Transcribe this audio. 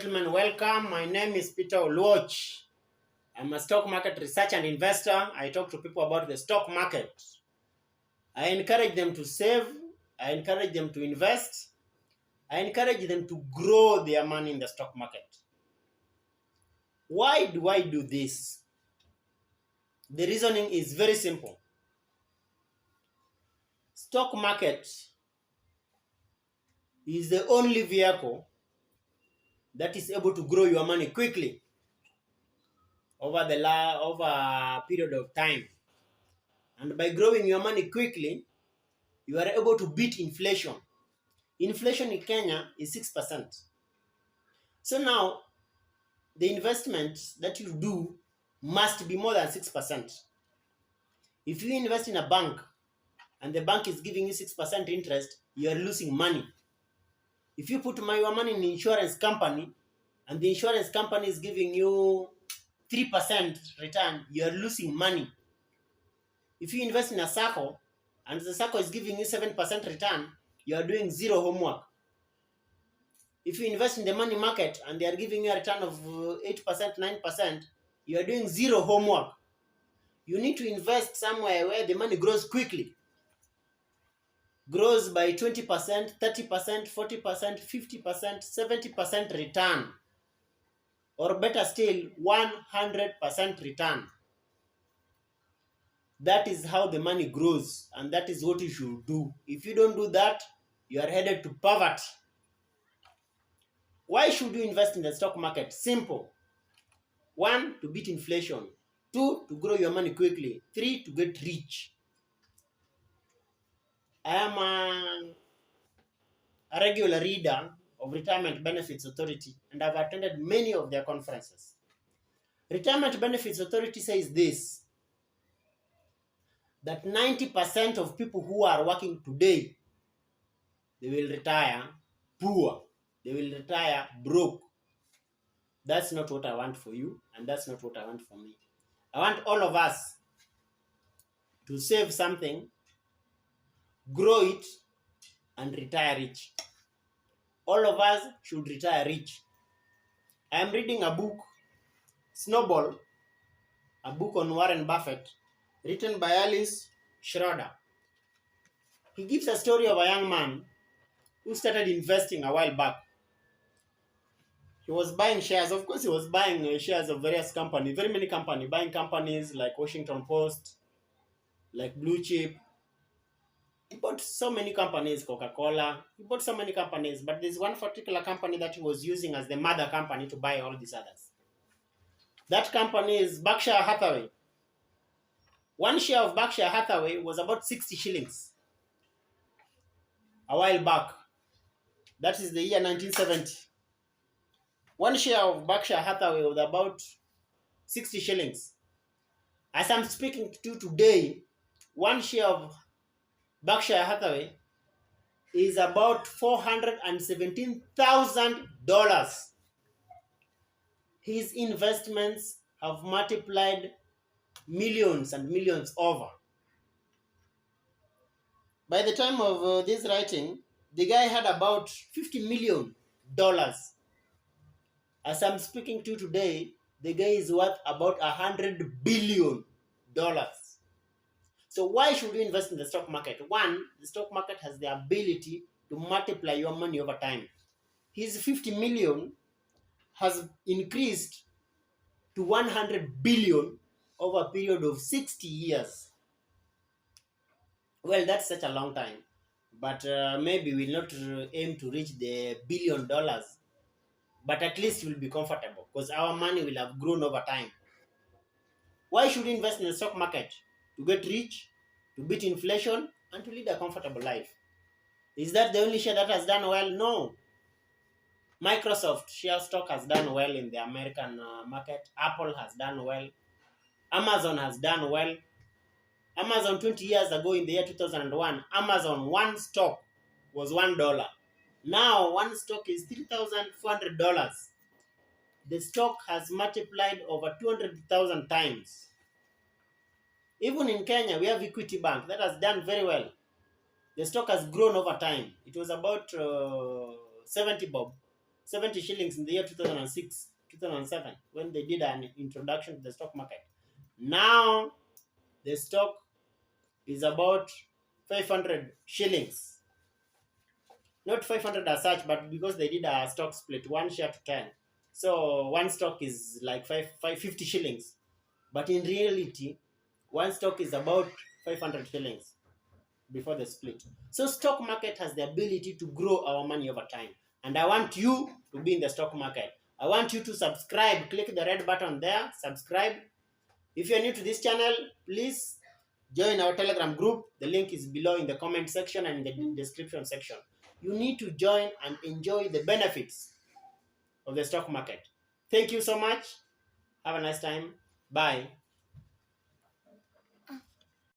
gentlemen, welcome. My name is Peter Oluoch. I'm a stock market researcher and investor. I talk to people about the stock market. I encourage them to save. I encourage them to invest. I encourage them to grow their money in the stock market. Why do I do this? The reasoning is very simple. Stock market is the only vehicle that is able to grow your money quickly over a period of time. And by growing your money quickly, you are able to beat inflation. Inflation in Kenya is 6%. So now, the investment that you do must be more than 6%. If you invest in a bank and the bank is giving you 6% interest, you are losing money. If you put your money in an insurance company and the insurance company is giving you 3% return, you are losing money. If you invest in a circle and the circle is giving you 7% return, you are doing zero homework. If you invest in the money market and they are giving you a return of 8%, 9%, you are doing zero homework. You need to invest somewhere where the money grows quickly. Grows by 20%, 30%, 40%, 50%, 70% return. Or better still, 100% return. That is how the money grows, and that is what you should do. If you don't do that, you are headed to poverty. Why should you invest in the stock market? Simple. 1, to beat inflation. 2, to grow your money quickly. 3, to get rich. I am a regular reader of Retirement Benefits Authority, and I've attended many of their conferences. Retirement Benefits Authority says this, that 90% of people who are working today, they will retire poor. They will retire broke. That's not what I want for you, and that's not what I want for me. I want all of us to save something, grow it, and retire rich. All of us should retire rich. I am reading a book, Snowball, a book on Warren Buffett, written by Alice Schroeder. He gives a story of a young man who started investing a while back. He was buying shares. Of course, he was buying shares of various companies, very many companies, buying companies like Washington Post, like Blue Chip. He bought so many companies, Coca-Cola. He bought so many companies, but there's one particular company that he was using as the mother company to buy all these others. That company is Berkshire Hathaway. One share of Berkshire Hathaway was about 60 shillings a while back. That is the year 1970. One share of Berkshire Hathaway was about 60 shillings. As I'm speaking to you today, one share of Berkshire Hathaway is about $417,000. His investments have multiplied millions and millions over. By the time of this writing, the guy had about $50 million. As I'm speaking to you today, the guy is worth about $100 billion. So why should you invest in the stock market? 1, the stock market has the ability to multiply your money over time. His 50 million has increased to 100 billion over a period of 60 years. Well, that's such a long time. But maybe we'll not aim to reach the $1 billion. But at least we'll be comfortable because our money will have grown over time. Why should you invest in the stock market? To get rich, to beat inflation, and to lead a comfortable life. Is that the only share that has done well? No. Microsoft share stock has done well in the American market. Apple has done well. Amazon has done well. Amazon 20 years ago in the year 2001, Amazon one stock was $1. Now one stock is $3,400. The stock has multiplied over 200,000 times. Even in Kenya, we have Equity Bank that has done very well. The stock has grown over time. It was about 70 bob. 70 shillings in the year 2006, 2007, when they did an introduction to the stock market. Now, the stock is about 500 shillings. Not 500 as such, but because they did a stock split, 1 share to 10. So one stock is like 550 shillings. But in reality, one stock is about 500 shillings before the split. So stock market has the ability to grow our money over time. And I want you to be in the stock market. I want you to subscribe. Click the red button there. Subscribe. If you're new to this channel, please join our Telegram group. The link is below in the comment section and in the description section. You need to join and enjoy the benefits of the stock market. Thank you so much. Have a nice time. Bye.